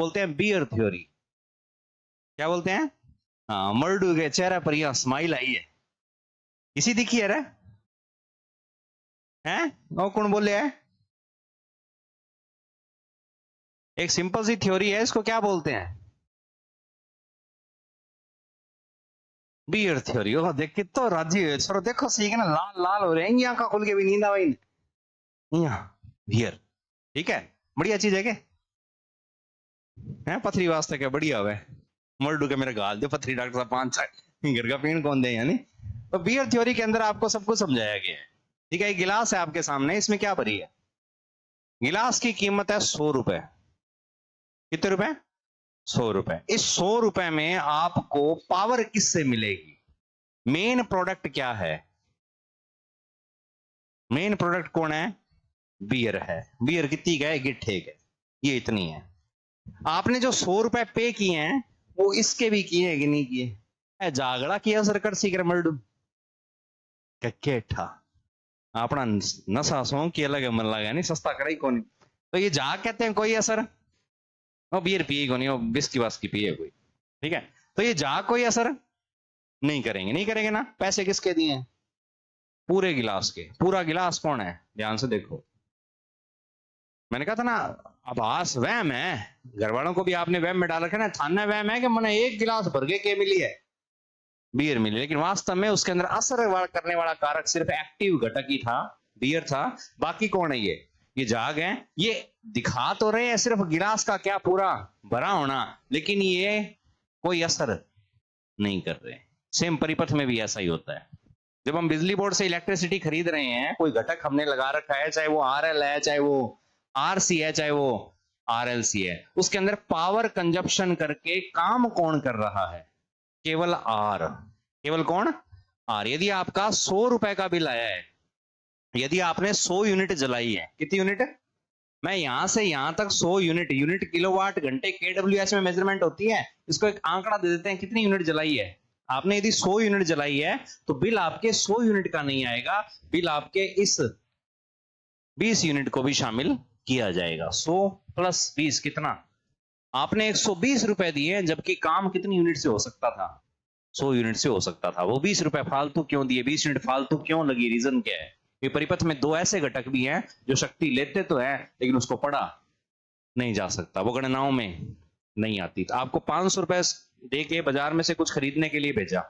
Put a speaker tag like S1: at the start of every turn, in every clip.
S1: बोलते हैं beer theory. क्या बोलते हैं? हाँ, मर्डू के चेहरे पर यह स्माइल आई है, इसी दिखी है रे हैं। वो कौन बोले है? एक सिंपल सी थ्योरी है, इसको क्या बोलते हैं? Beer theory. ओ देख के तो राजी है सर, देखो सीख ना, लाल लाल हो रहे हैं, आंखा खुल के भी नींद आ गई। बियर, ठीक है, बढ़िया चीज है क्या है? पथरी वास्ते क्या बढ़िया हुआ है। मर्डू के मेरे गाल दे पथरी, डॉक्टर साहब 5 घर का पीण कौन दे यानी। तो बियर थ्योरी के अंदर आपको सब कुछ समझाया गया है। ठीक है, एक गिलास है आपके सामने, इसमें क्या भरी है? गिलास की कीमत है 100 रुपए। कितने रुपए? 100 रुपए। इस 100 रुपए में आपको पावर किससे मिलेगी? मेन प्रोडक्ट क्या है? मेन प्रोडक्ट कौन है? बियर है। बियर कितनी का है? गिट्ठे के, ये इतनी है। आपने जो 100 रुपए पे किए हैं, वो इसके भी किए हैं कि नहीं किए? जागड़ा किया सरकार सीकर मर्डू ठा अपना नशा सो की अलग मन लगा नहीं, सस्ता करे कौन। तो ये जाग कहते हैं कोई असर? वो बियर पिए को नहीं, वो बिस्की वास्की पिए कोई। ठीक है, तो ये जाग कोई असर नहीं करेंगे, नहीं करेंगे ना। पैसे किसके दिए हैं? पूरे गिलास के। पूरा गिलास कौन है? ध्यान से देखो, मैंने कहा था ना, आभास वहम है। घर वालों को भी आपने वहम में डाल रखा है ना, थाना वहम है कि मैंने एक गिलास भर के मिली है, बियर मिली, लेकिन वास्तव में उसके अंदर असर करने वाला कारक सिर्फ एक्टिव घटक ही था, बियर था। बाकी कौन है? ये जाग है। ये दिखा तो रहे हैं सिर्फ गिलास का क्या पूरा भरा होना, लेकिन ये कोई असर नहीं कर रहे। सेम परिपथ में भी ऐसा ही होता है। जब हम बिजली बोर्ड से इलेक्ट्रिसिटी खरीद रहे हैं, कोई घटक हमने लगा रखा है, चाहे वो RL है, चाहे वो RC है, चाहे वो RLC है, उसके अंदर पावर कंजप्शन करके काम कौन कर रहा है? केवल आर। केवल कौन? आर। यदि आपका 100 रुपए का बिल आया है, यदि आपने 100 यूनिट जलाई है, कितनी यूनिट? मैं यहां से यहां तक 100 यूनिट, यूनिट किलोवाट घंटे KWH में मेजरमेंट होती है, इसको एक आंकड़ा दे देते हैं कितनी यूनिट जलाई है। आपने यदि 100 यूनिट जलाई है, तो बिल आपके 100 यूनिट का नहीं आएगा, बिल आपके इस 20 यूनिट को भी शामिल किया जाएगा। 100 + 20 कितना? आपने 120 रुपए दिए हैं, जबकि काम कितनी यूनिट से हो सकता था? 100 यूनिट से हो सकता था। वो 20 रुपए फालतू क्यों दिए? 20 यूनिट फालतू क्यों लगी? रीजन क्या है? ये परिपथ में दो ऐसे घटक भी हैं जो शक्ति लेते तो है, लेकिन उसको पढ़ा नहीं जा सकता, वो गणनाओं में नहीं आती। तो आपको 500 रुपए दे के बाजार में से कुछ खरीदने के लिए भेजा,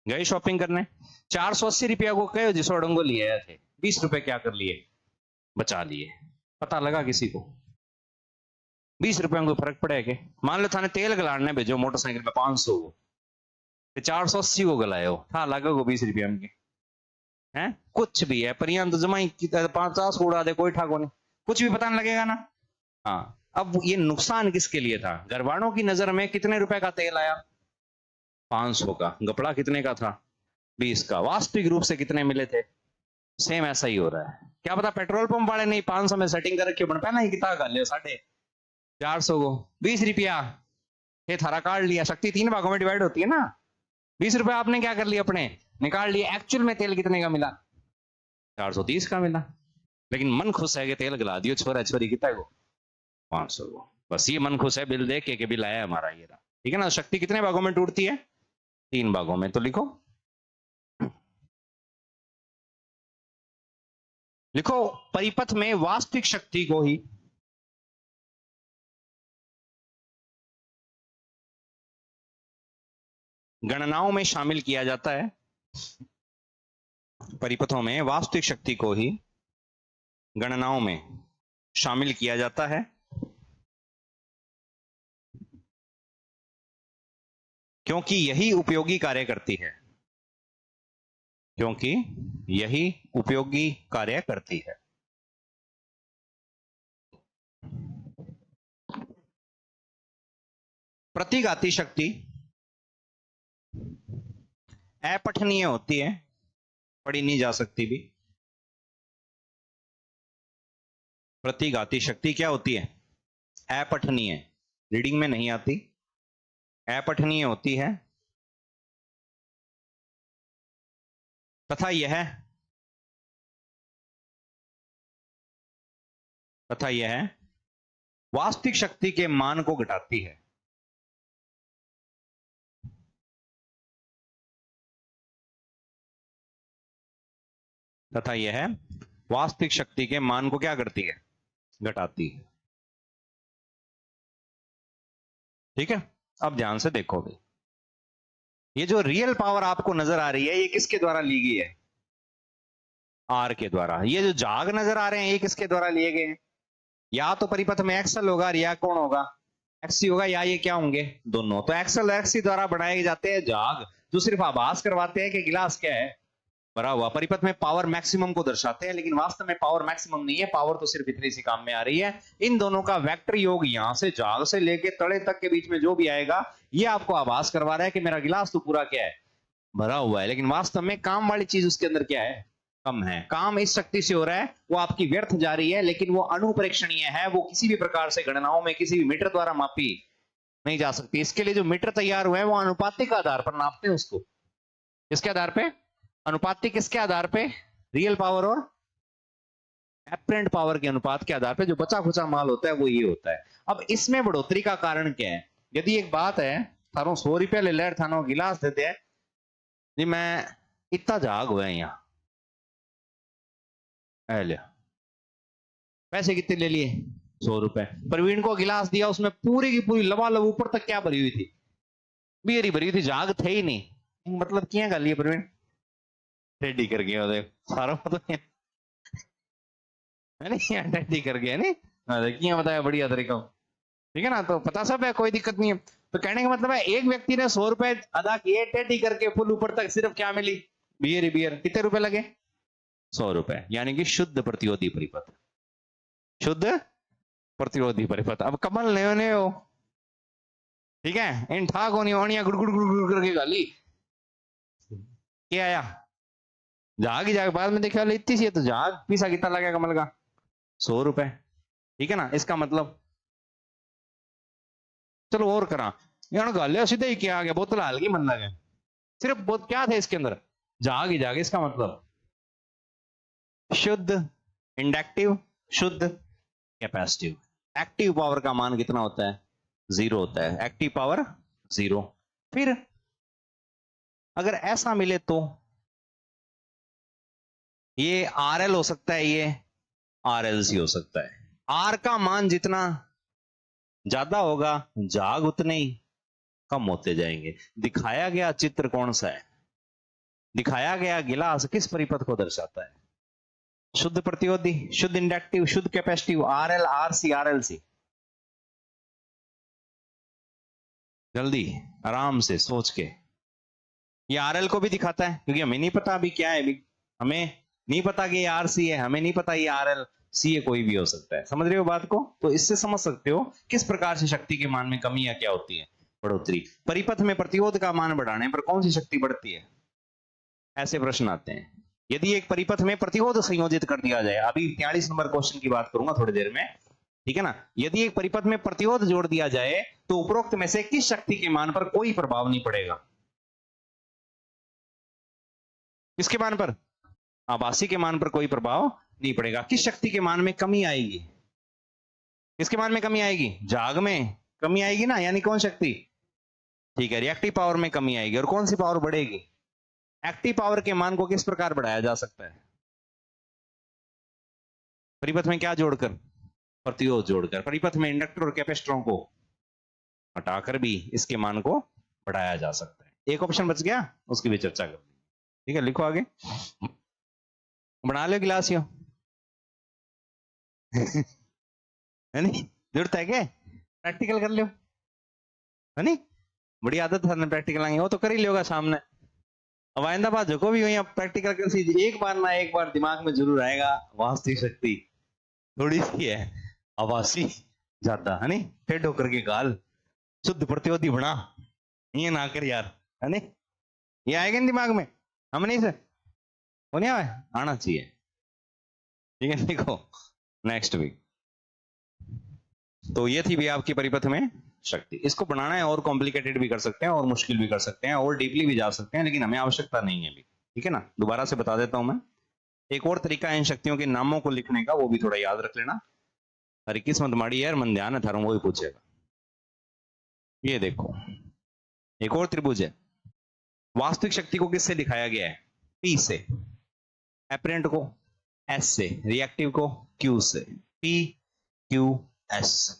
S1: गए शॉपिंग करने, 480 रुपया को कहे जिसो अड़ंगो लिए आए थे, 20 रुपए क्या कर लिए? बचा लिए। पता लगा किसी को? 20 रुपए को फर्क पड़ेगा? मान लो थाने तेल गलाने भेजो मोटरसाइकिल में 500 को, 480 को गलाए हो, था लगेगा 20 रुपया में है? कुछ भी है, परियां तो जमा ही 50 को उड़ा दे, कोई ठाको नहीं, कुछ भी पता नहीं लगेगा ना। हाँ, अब ये नुकसान किसके लिए था? घरवालों की नजर में कितने रुपए का तेल आया? 500 का। गपड़ा कितने का था? 20 का। वास्तविक रूप से कितने मिले थे? सेम ऐसा ही हो रहा है। क्या पता पेट्रोल पंप वाले नहीं 500 में सेटिंग कर रखी, बन पाना ही कितना कर लिया 450 को 20 रुपया, ये थारा काट लिया। शक्ति 3 भागों में डिवाइड होती है ना। 20 रुपए आपने क्या कर लिया? अपने निकाल लिए। एक्चुअल में तेल कितने का मिला? 430 का मिला, लेकिन मन खुश है कि तेल गला दियो छोरा छोरी, कितना को? 500 को। बस ये मन खुश है बिल देख के बिल आया हमारा, ये रहा। ठीक है ना। शक्ति कितने भागों में टूटती है? 3 भागों में। तो लिखो, लिखो, परिपथ में वास्तविक शक्ति को ही गणनाओं में शामिल किया जाता है। परिपथों में वास्तविक शक्ति को ही गणनाओं में शामिल किया जाता है, क्योंकि यही उपयोगी कार्य करती है। क्योंकि यही उपयोगी कार्य करती है। प्रतिघाती शक्ति अपठनीय होती है, पढ़ी नहीं जा सकती भी। प्रतिघाती शक्ति क्या होती है? अपठनीय, रीडिंग में नहीं आती, अपठनीय होती है, तथा यह वास्तविक शक्ति के मान को घटाती है। तथा यह वास्तविक शक्ति के मान को क्या करती है? घटाती है। ठीक है, अब ध्यान से देखो भाई, ये जो रियल पावर आपको नजर आ रही है ये किसके द्वारा ली गई है? आर के द्वारा। ये जो जाग नजर आ रहे हैं ये किसके द्वारा लिए गए हैं? या तो परिपथ में एक्सल होगा या कौन होगा? एक्सी होगा, या ये क्या होंगे? दोनों। तो एक्सल और एक्सी द्वारा बनाए जाते हैं जाग, जो सिर्फ आभास करवाते हैं कि गिलास क्या है, भरा हुआ। परिपथ में पावर मैक्सिमम को दर्शाते हैं, लेकिन वास्तव में पावर मैक्सिमम नहीं है, पावर तो सिर्फ इतनी सी काम में आ रही है। इन दोनों का वेक्टर योग यहां से जाग से लेके तड़े तक के बीच में जो भी आएगा, ये आपको आभास करवा रहा है कि मेरा गिलास तो पूरा क्या है? भरा हुआ है। लेकिन वास्तव में काम वाली चीज उसके अंदर क्या है? कम है। काम इस शक्ति से हो रहा है, वो आपकी व्यर्थ जा रही है, लेकिन वो अनुपरीक्षणीय है, वो किसी भी प्रकार से गणनाओं में किसी भी मीटर द्वारा मापी नहीं जा सकती। इसके लिए जो मीटर तैयार हुए हैं वो अनुपातिक आधार पर नापते हैं उसको। किसके आधार पे? अनुपातिक। किसके आधार पे? रियल पावर और एपरेंट पावर के अनुपात के आधार पे जो बचा खुचा माल होता है वो ये होता है। अब इसमें बढ़ोतरी का कारण क्या है? यदि एक बात है, थारो 100 रुपया ले ले, थानो गिलास देते हैं जी, मैं इतना जाग हुआ है यहाँ, लिया पैसे कितने ले लिए? 100 रुपए। प्रवीण को गिलास दिया, उसमें पूरी की पूरी लबालब ऊपर तक क्या भरी हुई थी? बियर ही भरी हुई थी, जाग थे ही नहीं। मतलब क्या कर लिया प्रवीण? टेडी कर गया सारा तो नहीं, टेडी कर गया नहीं, क्या बताया बढ़िया तरीका। ठीक है ना, तो पता सब है, कोई दिक्कत नहीं है। तो कहने का मतलब है एक व्यक्ति ने 100 रुपए अदा किए, टेडी करके फुल ऊपर तक, सिर्फ क्या मिली? बियर ही बियर। कितने रुपए लगे? 100 रुपए। यानी कि शुद्ध प्रतिरोधी परिपथ। शुद्ध प्रतिरोधी परिपथ। अब कमल ने हो, ठीक है, इन ठाक होनी होनिया गुड़ गुड़ गुड़ गुड़ करके गाली क्या आया? जाग ही जाग। बाद में देखा इतनी सी है, तो जाग पीसा कितना लगा कमल का? 100 रुपए। ठीक है ना, इसका मतलब चलो और करा गालिया सीधे ही क्या आ गया, बोतल हल्की मन लगे, सिर्फ बहुत क्या थे इसके अंदर? जाग ही जाग। इसका मतलब शुद्ध इंडक्टिव, शुद्ध कैपेसिटिव। एक्टिव पावर का मान कितना होता है? 0 होता है। Active power 0। फिर अगर ऐसा मिले तो ये RL हो सकता है, ये RLC हो सकता है। R का मान जितना ज्यादा होगा, जाग उतने ही कम होते जाएंगे। दिखाया गया चित्र कौन सा है? दिखाया गया गिलास किस परिपथ को दर्शाता है? शुद्ध प्रतिरोधी, शुद्ध इंडक्टिव, शुद्ध कैपेसिटिव। RL, RC, RLC। जल्दी आराम से सोच के। ये RL को भी दिखाता है, क्योंकि हमें नहीं पता अभी क्या है, अभी हमें नहीं पता कि ये RC है, हमें नहीं पता ये RLC है, कोई भी हो सकता है। समझ रहे हो बात को? तो इससे समझ सकते हो किस प्रकार से शक्ति के मान में कमी या क्या होती है? बढ़ोतरी। परिपथ में प्रतिरोध का मान बढ़ाने पर कौन सी शक्ति बढ़ती है? ऐसे प्रश्न आते हैं। यदि एक परिपथ में प्रतिरोध संयोजित कर दिया जाए, अभी 43 नंबर क्वेश्चन की बात करूंगा थोड़ी देर में, ठीक है ना। यदि एक परिपथ में प्रतिरोध जोड़ दिया जाए तो उपरोक्त में से किस शक्ति के मान पर कोई प्रभाव नहीं पड़ेगा? किसके मान पर? आभासी के मान पर कोई प्रभाव नहीं पड़ेगा। किस शक्ति के मान में कमी आएगी? किसके मान में कमी आएगी? जाग में कमी आएगी ना, यानी कौन शक्ति? ठीक है, रिएक्टिव पावर में कमी आएगी। और कौन सी पावर बढ़ेगी? एक्टिव पावर के मान को किस प्रकार बढ़ाया जा सकता है? परिपथ में क्या जोड़कर? प्रतिरोध जोड़कर। परिपथ में इंडक्टर और कैपेसिटरों को हटाकर भी इसके मान को बढ़ाया जा सकता है। एक ऑप्शन बच गया, उसकी भी चर्चा कर। ठीक है, लिखो आगे। बना लो गिलास यो है नहीं? जरूरत है क्या? प्रैक्टिकल कर लो, है नहीं? बड़ी आदत है प्रैक्टिकल आएंगे, वो तो कर ही लोगा सामने। अब आइंदा बात जो भी हो, यहाँ प्रैक्टिकल कर सी एक बार ना एक बार दिमाग में जरूर आएगा, वास्तविक शक्ति थोड़ी सी है, आभासी ज्यादा, है नहीं? टेढ़ होकर के गाल, शुद्ध प्रतिरोधी बना, ये ना कर यार, है नहीं? ये आएगा ना दिमाग में? हम नहीं सर, वो नहीं आना चाहिए। ठीक है, देखो नेक्स्ट वीक। तो ये थी भी आपकी परिपथ में शक्ति। इसको बनाना है और कॉम्प्लिकेटेड भी कर सकते हैं और मुश्किल भी कर सकते हैं और डीपली भी जा सकते हैं, लेकिन हमें आवश्यकता नहीं है अभी। ठीक है ना, दोबारा से बता देता हूं मैं। एक और तरीका है इन शक्तियों के नामों को लिखने का, वो भी थोड़ा याद रख लेना। अरे किस्मत माड़ी यार, मन ध्यान है थारा, वो ही पूछेगा। ये देखो, एक और त्रिभुज है। वास्तविक शक्ति को किससे दिखाया गया है? P से। एपरेंट को S से, रिएक्टिव को Q से। P Q S।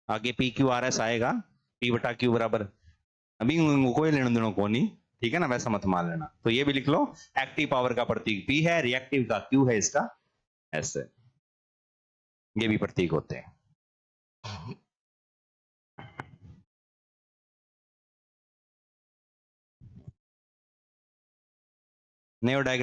S1: आगे P Q R S आएगा, P बटा Q बराबर, अभी कोई लेना देना को नहीं, ठीक है ना, वैसा मत मान लेना। तो ये भी लिख लो, एक्टिव पावर का प्रतीक P है, रिएक्टिव का Q है, इसका S है। ये भी प्रतीक होते हैं। नेओ डायग्राम